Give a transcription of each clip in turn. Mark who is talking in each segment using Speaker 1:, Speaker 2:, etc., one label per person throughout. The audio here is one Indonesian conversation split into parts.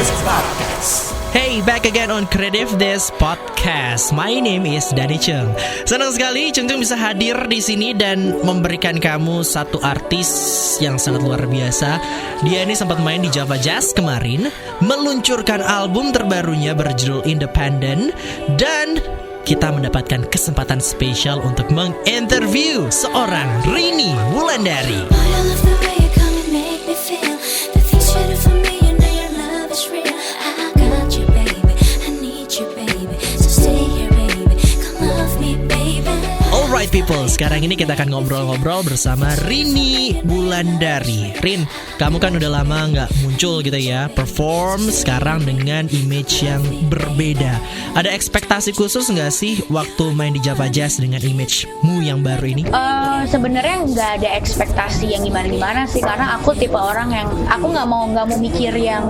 Speaker 1: This Podcast.
Speaker 2: Hey, back again on Creative This Podcast. My name is Danny Chung. Senang sekali Chung bisa hadir di sini dan memberikan kamu satu artis yang sangat luar biasa. Dia ini sempat main di Java Jazz kemarin, meluncurkan album terbarunya berjudul Independent, dan kita mendapatkan kesempatan spesial untuk menginterview seorang Rini Wulandari. Alright people, sekarang ini kita akan ngobrol-ngobrol bersama Rini Wulandari. Rin, kamu kan udah lama gak muncul gitu ya, perform sekarang dengan image yang berbeda. Ada ekspektasi khusus gak sih waktu main di Java Jazz dengan image-mu yang baru ini?
Speaker 3: Sebenarnya nggak ada ekspektasi yang gimana-gimana sih, karena aku tipe orang yang aku nggak mau mikir yang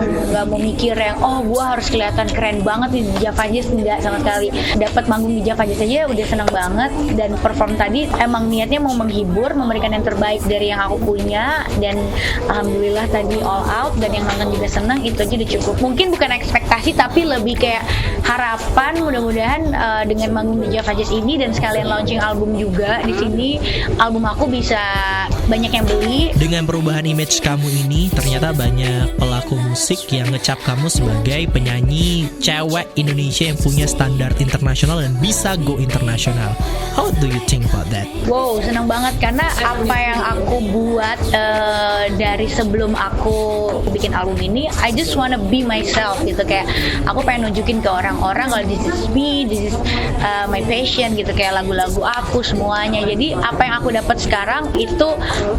Speaker 3: oh gue harus kelihatan keren banget di Java Jazz. Nggak sama sekali. Dapat manggung di Java Jazz aja udah seneng banget, dan perform tadi emang niatnya mau menghibur, memberikan yang terbaik dari yang aku punya, dan alhamdulillah tadi all out dan yang nonton juga seneng. Itu aja udah cukup. Mungkin bukan ekspektasi tapi lebih kayak harapan, mudah-mudahan dengan manggung di Java Jazz ini dan sekalian launching album juga di sini, album aku bisa banyak yang beli. Dengan perubahan image kamu ini, ternyata banyak pelaku musik yang ngecap kamu sebagai penyanyi cewek Indonesia yang punya standar internasional dan bisa go internasional. How do you think about that? Wow, senang banget karena apa yang aku buat dari sebelum aku bikin album ini, I just wanna be myself gitu. Kayak aku pengen nunjukin ke orang-orang kalau this is me, this is my passion gitu, kayak lagu-lagu aku semuanya. Jadi apa yang aku dapat sekarang itu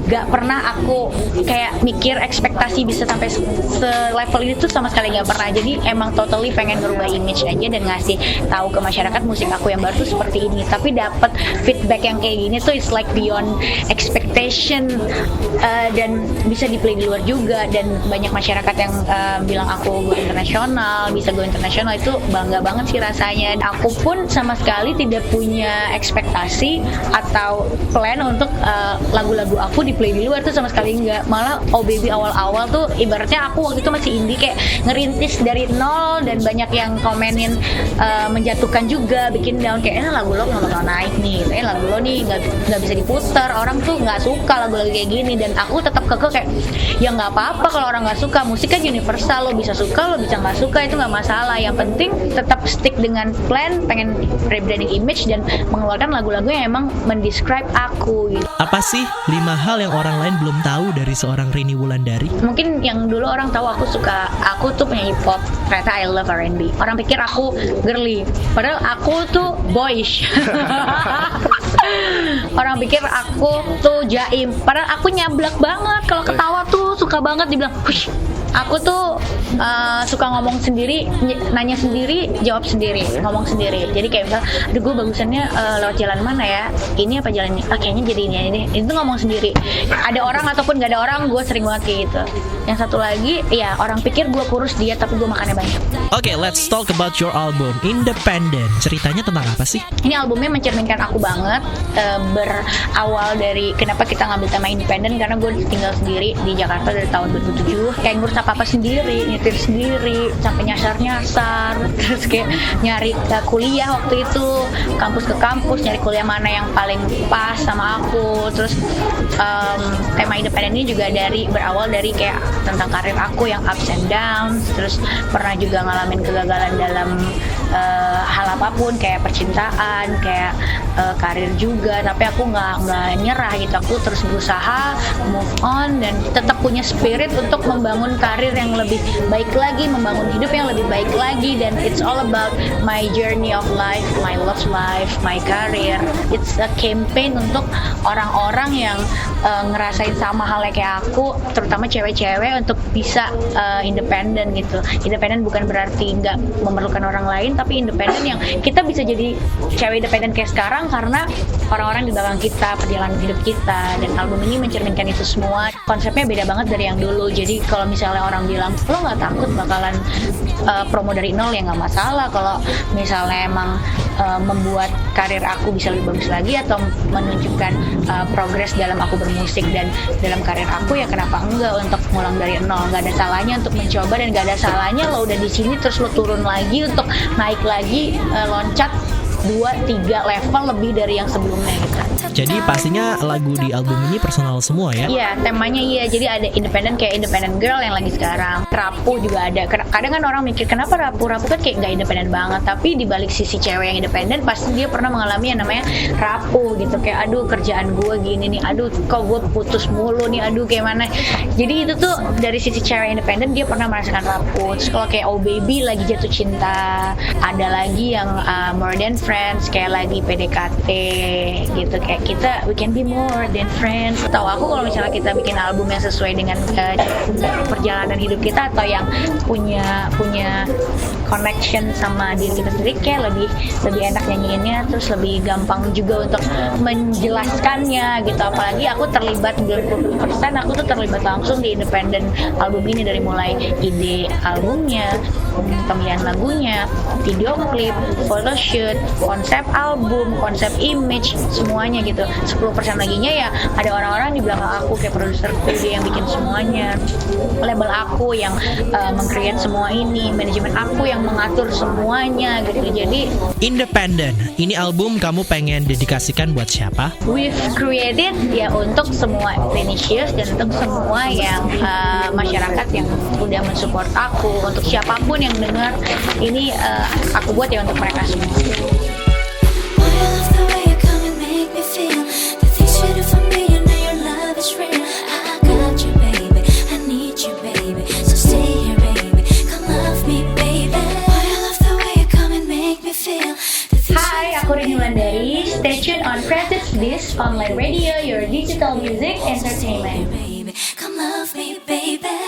Speaker 3: gak pernah aku kayak mikir ekspektasi bisa sampai se-level ini tuh sama sekali gak pernah. Jadi emang totally pengen ngerubah image aja dan ngasih tahu ke masyarakat musik aku yang baru tuh seperti ini. Tapi dapat feedback yang kayak gini tuh it's like beyond expectation, dan bisa di play di luar juga, dan banyak masyarakat yang bilang aku go internasional, bisa go internasional. Itu bangga banget sih rasanya. Aku pun sama sekali tidak punya ekspektasi atau plan untuk lagu-lagu aku di play di luar tuh sama sekali enggak. Malah Oh Baby awal-awal tuh ibaratnya aku waktu itu masih indie, kayak ngerintis dari nol, dan banyak yang komenin menjatuhkan juga, bikin down, kayak lagu lo nggak bakal naik nih, lagu lo nih nggak bisa diputar, orang tuh nggak suka lagu-lagu kayak gini. Dan aku tetap kekeh kayak ya nggak apa-apa kalau orang nggak suka, musik kan universal, lo bisa suka, lo bisa nggak suka, itu nggak masalah. Yang penting tetap stick dengan plan, pengen rebranding image dan mengeluarkan lagu-lagu yang emang mendescribe aku gitu.
Speaker 2: Apa sih 5 hal yang orang lain belum tahu dari seorang Rini Wulandari?
Speaker 3: Mungkin yang dulu orang tahu aku tuh penyanyi pop, ternyata I love R&B. Orang pikir aku girly, padahal aku tuh boyish. Orang pikir aku tuh jaim, padahal aku nyablak banget. Kalau ketawa tuh suka banget dibilang, "Hush." Aku tuh suka ngomong sendiri, nanya sendiri, jawab sendiri, ngomong sendiri. Jadi kayak misal, aduh gue bagusannya lewat jalan mana ya? Ini apa jalan ini? Kayaknya jadi ini. Itu ngomong sendiri. Ada orang ataupun gak ada orang, gue sering banget kayak gitu. Yang satu lagi, ya orang pikir gue kurus diet, tapi gue makannya banyak.
Speaker 2: Okay, let's talk about your album Independent. Ceritanya tentang apa sih?
Speaker 3: Ini albumnya mencerminkan aku banget. Berawal dari kenapa kita ngambil tema independen, karena gue tinggal sendiri di Jakarta dari tahun 2007. Kayak ngurus apa sendiri, nyetir sendiri, sampai nyasar, terus kayak nyari kuliah waktu itu, kampus ke kampus, nyari kuliah mana yang paling pas sama aku. Terus tema independen ini juga berawal dari kayak tentang karir aku yang ups and downs. Terus pernah juga ngalamin kegagalan dalam hal apapun, kayak percintaan, kayak karir juga. Tapi aku nggak nyerah gitu. Aku terus berusaha move on dan tetap punya spirit untuk membangun karir yang lebih baik lagi, membangun hidup yang lebih baik lagi. Dan it's all about my journey of life, my love life, my career. It's a campaign untuk orang-orang yang ngerasain sama halnya kayak aku, terutama cewek-cewek, untuk bisa independen gitu. Independen bukan berarti nggak memerlukan orang lain, tapi independen yang kita bisa jadi cewek independen kayak sekarang karena orang-orang di belakang kita, perjalanan hidup kita. Dan album ini mencerminkan itu semua. Konsepnya beda banget dari yang dulu. Jadi kalau misalnya orang bilang lo nggak takut bakalan promo dari nol, ya nggak masalah. Kalau misalnya emang membuat karir aku bisa lebih bagus lagi atau menunjukkan progres dalam aku bermusik dan dalam karir aku, ya kenapa enggak untuk ngulang dari nol. Nggak ada salahnya untuk mencoba dan nggak ada salahnya lo udah di sini terus lo turun lagi untuk naik lagi, loncat 2-3 level lebih dari yang sebelumnya gitu.
Speaker 2: Jadi pastinya lagu di album ini personal semua ya?
Speaker 3: Iya, temanya iya. Jadi ada independent, kayak independent girl yang lagi sekarang. Rapuh juga ada. Kadang kan orang mikir kenapa rapuh? Rapuh kan kayak nggak independen banget. Tapi di balik sisi cewek yang independen, pasti dia pernah mengalami yang namanya rapuh gitu. Kayak aduh kerjaan gue gini nih, aduh kok gue putus mulu nih, aduh kayak mana. Jadi itu tuh dari sisi cewek independen dia pernah merasakan rapuh. Terus kalau kayak Oh Baby lagi jatuh cinta, ada lagi yang More Than Friends, kayak lagi PDKT gitu. Kayak kita we can be more than friends. Tahu aku kalau misalnya kita bikin album yang sesuai dengan perjalanan hidup kita atau yang punya connection sama diri kita sendiri, kayak lebih enak nyanyiinnya, terus lebih gampang juga untuk menjelaskannya gitu. Apalagi aku terlibat 90%, aku tuh terlibat langsung di independent album ini, dari mulai ide albumnya, pemilihan lagunya, video klip, photoshoot, konsep album, konsep image, semuanya gitu. 10% laginya ya ada orang-orang di belakang aku, kayak produserku, dia yang bikin semuanya, label aku yang meng-create semua ini, manajemen aku yang mengatur semuanya gitu. Jadi
Speaker 2: Independent, ini album kamu pengen dedikasikan buat siapa?
Speaker 3: we've created ya untuk semua Clinicious dan untuk semua yang masyarakat yang udah mensupport aku, untuk siapapun yang dengar ini, aku buat ya untuk mereka semua. Hai, aku Rini Wulandari. Stay tuned on Presets This Online Radio, your digital music entertainment.
Speaker 1: Come love me, baby.